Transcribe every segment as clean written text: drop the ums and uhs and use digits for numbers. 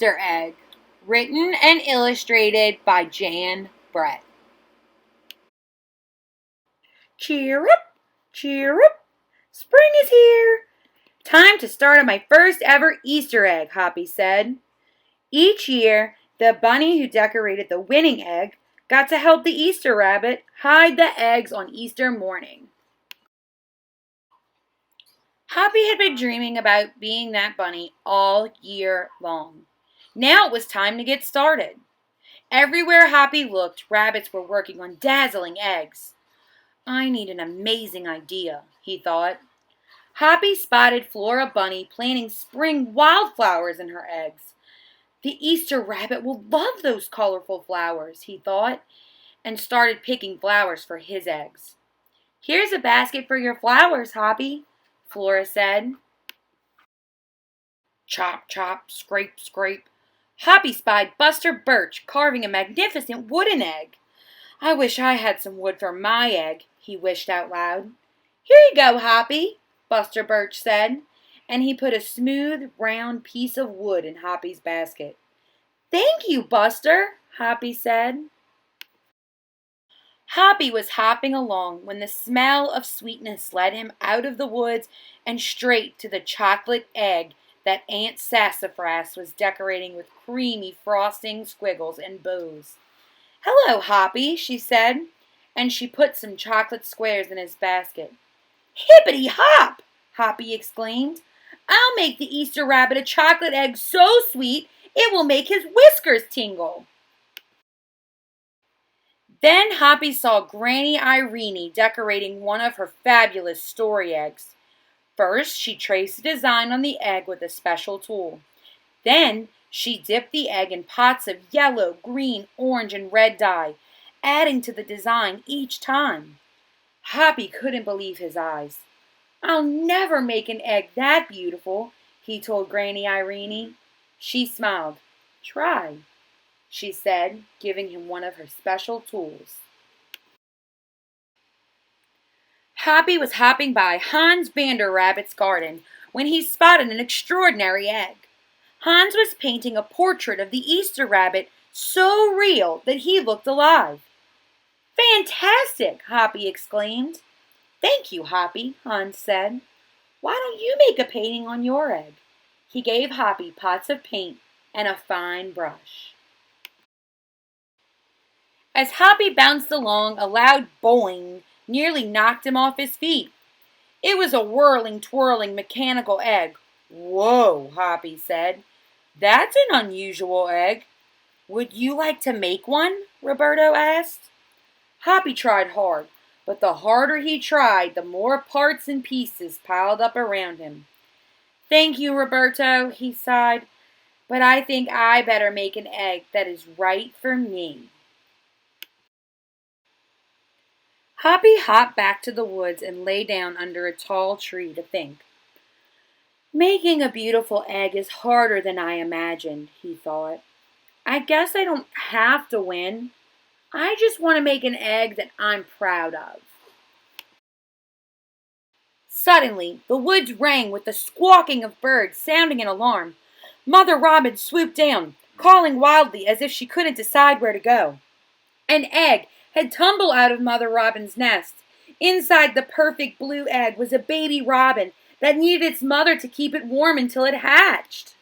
Easter Egg, written and illustrated by Jan Brett. Cheer up, cheer up, spring is here. Time to start on my first ever Easter egg, Hoppy said. Each year, the bunny who decorated the winning egg got to help the Easter rabbit hide the eggs on Easter morning. Hoppy had been dreaming about being that bunny all year long. Now it was time to get started. Everywhere Hoppy looked, rabbits were working on dazzling eggs. I need an amazing idea, he thought. Hoppy spotted Flora Bunny planting spring wildflowers in her eggs. The Easter rabbit will love those colorful flowers, he thought, and started picking flowers for his eggs. Here's a basket for your flowers, Hoppy, Flora said. Chop, chop, scrape, scrape. Hoppy spied Buster Birch carving a magnificent wooden egg. I wish I had some wood for my egg, he wished out loud. Here you go, Hoppy, Buster Birch said, and he put a smooth, round piece of wood in Hoppy's basket. Thank you, Buster, Hoppy said. Hoppy was hopping along when the smell of sweetness led him out of the woods and straight to the chocolate egg that Aunt Sassafras was decorating with creamy frosting, squiggles, and bows. Hello, Hoppy, she said, and she put some chocolate squares in his basket. Hippity hop, Hoppy exclaimed. I'll make the Easter rabbit a chocolate egg so sweet it will make his whiskers tingle. Then Hoppy saw Granny Irene decorating one of her fabulous story eggs. First, she traced a design on the egg with a special tool. Then, she dipped the egg in pots of yellow, green, orange, and red dye, adding to the design each time. Hoppy couldn't believe his eyes. I'll never make an egg that beautiful, he told Granny Irene. She smiled. Try, she said, giving him one of her special tools. Hoppy was hopping by Hans Vander Rabbit's garden when he spotted an extraordinary egg. Hans was painting a portrait of the Easter rabbit so real that he looked alive. Fantastic, Hoppy exclaimed. Thank you, Hoppy, Hans said. Why don't you make a painting on your egg? He gave Hoppy pots of paint and a fine brush. As Hoppy bounced along, a loud boing nearly knocked him off his feet. It was a whirling, twirling mechanical egg. Whoa, Hoppy said. That's an unusual egg. Would you like to make one? Roberto asked. Hoppy tried hard, but the harder he tried, the more parts and pieces piled up around him. Thank you, Roberto, he sighed, but I think I better make an egg that is right for me. Hoppy hopped back to the woods and lay down under a tall tree to think. Making a beautiful egg is harder than I imagined, he thought. I guess I don't have to win. I just want to make an egg that I'm proud of. Suddenly, the woods rang with the squawking of birds sounding an alarm. Mother Robin swooped down, calling wildly as if she couldn't decide where to go. An egg had tumbled out of Mother Robin's nest. Inside the perfect blue egg was a baby robin that needed its mother to keep it warm until it hatched.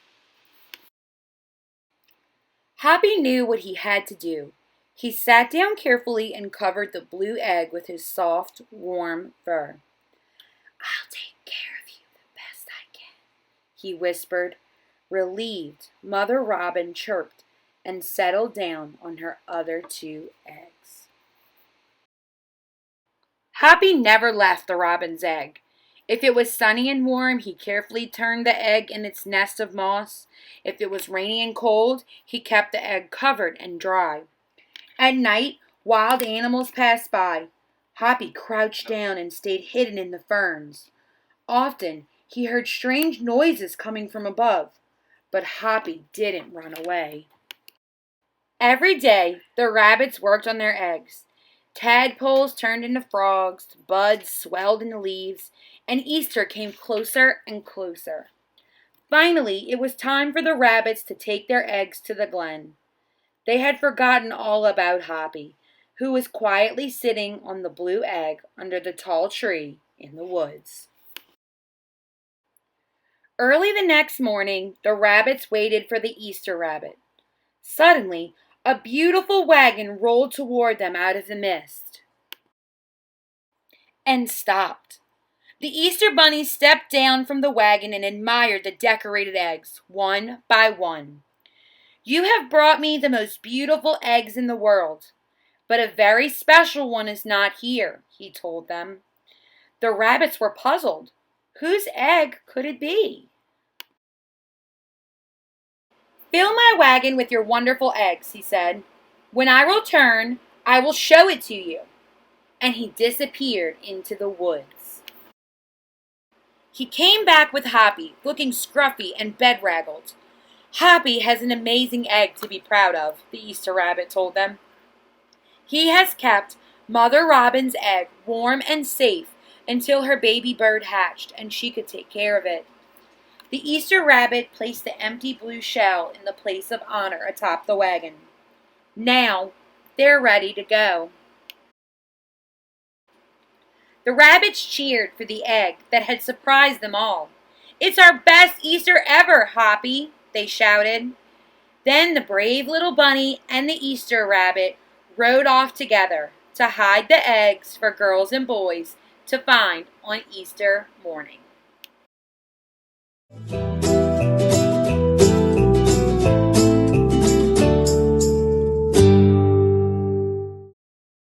Hoppy knew what he had to do. He sat down carefully and covered the blue egg with his soft, warm fur. I'll take care of you the best I can, he whispered. Relieved, Mother Robin chirped and settled down on her other two eggs. Hoppy never left the robin's egg. If it was sunny and warm, he carefully turned the egg in its nest of moss. If it was rainy and cold, he kept the egg covered and dry. At night, wild animals passed by. Hoppy crouched down and stayed hidden in the ferns. Often, he heard strange noises coming from above, but Hoppy didn't run away. Every day, the rabbits worked on their eggs. Tadpoles turned into frogs, buds swelled into leaves, and Easter came closer and closer. Finally, it was time for the rabbits to take their eggs to the glen. They had forgotten all about Hoppy, who was quietly sitting on the blue egg under the tall tree in the woods. Early the next morning, the rabbits waited for the Easter rabbit. Suddenly, a beautiful wagon rolled toward them out of the mist and stopped. The Easter bunny stepped down from the wagon and admired the decorated eggs, one by one. "You have brought me the most beautiful eggs in the world, but a very special one is not here," he told them. The rabbits were puzzled. Whose egg could it be? "Fill my wagon with your wonderful eggs," he said. "When I return, I will show it to you." And he disappeared into the woods. He came back with Hoppy, looking scruffy and bedraggled. "Hoppy has an amazing egg to be proud of," the Easter rabbit told them. "He has kept Mother Robin's egg warm and safe until her baby bird hatched and she could take care of it." The Easter rabbit placed the empty blue shell in the place of honor atop the wagon. Now, they're ready to go. The rabbits cheered for the egg that had surprised them all. "It's our best Easter ever, Hoppy," they shouted. Then the brave little bunny and the Easter rabbit rode off together to hide the eggs for girls and boys to find on Easter morning.